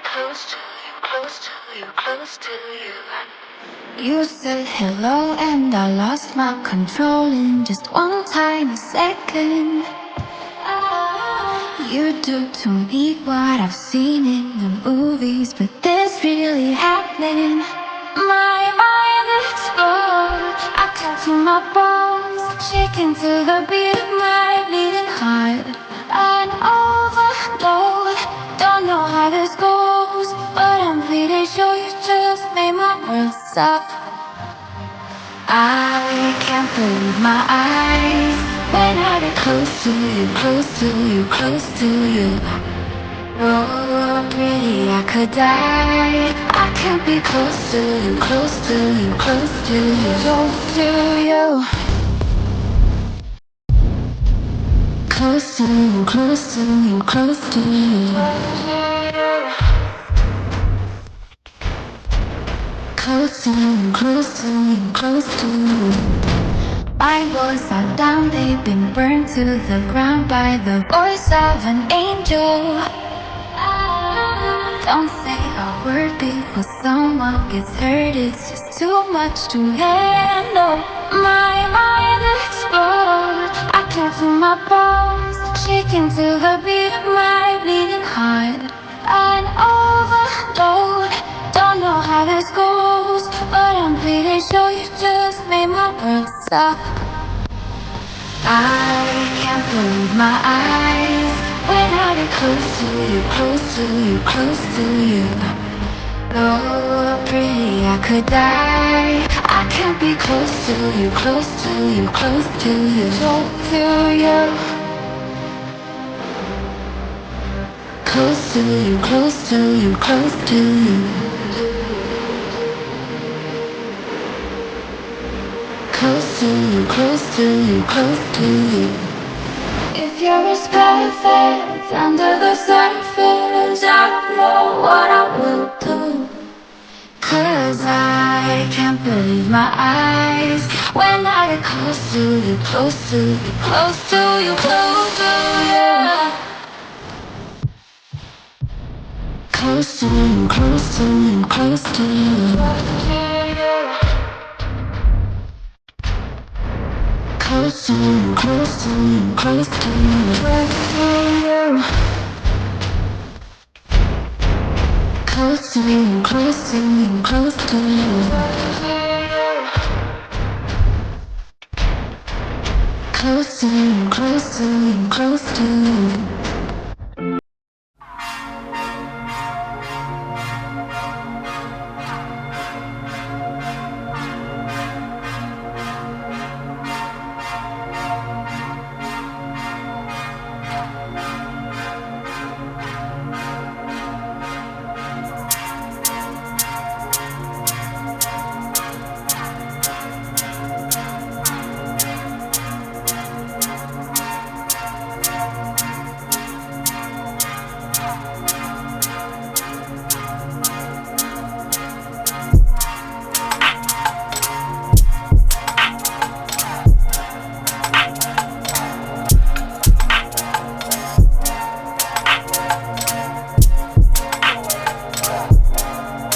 get close to you, close to you, close to you. You said hello and I lost my control in just one tiny second. You do to me what I've seen in the movies, but this really happening. My mind explodes, I can feel my bones shaking to the beat of my beating heart. An overload, don't know how this goes, but I'm pretty sure you just made my world stop. I can't believe my eyes when I get close to you, close to you, close to you. Oh, pretty, I could die. I can't be close to you, close to you, close to you, close to you. Close to you, close to you, close to you. Close to you, close to you, close to you. My walls are down, they've been burned to the ground by the voice of an angel. Don't say a word before someone gets hurt, it's just too much to handle. My mind explodes, I can feel my bones shaking to the beat of my bleeding heart. An overload, don't know how this goes, but I'm pretty sure you just made my world stop. I can't believe my eyes when I get close to you, close to you, close to you. Oh, pretty, I could die. I can't be close to you, close to you, close to you, close to you. Close to you, close to you, close to you. Close to you, close to you, close to you. If you're as perfect under the surface, I don't know what I will do. 'Cause I can't believe my eyes when I get close to you, close to you, close to you, close to you. Close to you, close to you, close to you. Close to you, close to you, close to you, close to you. Close to you, close to you, close to you. Close to you, close to you, close to you.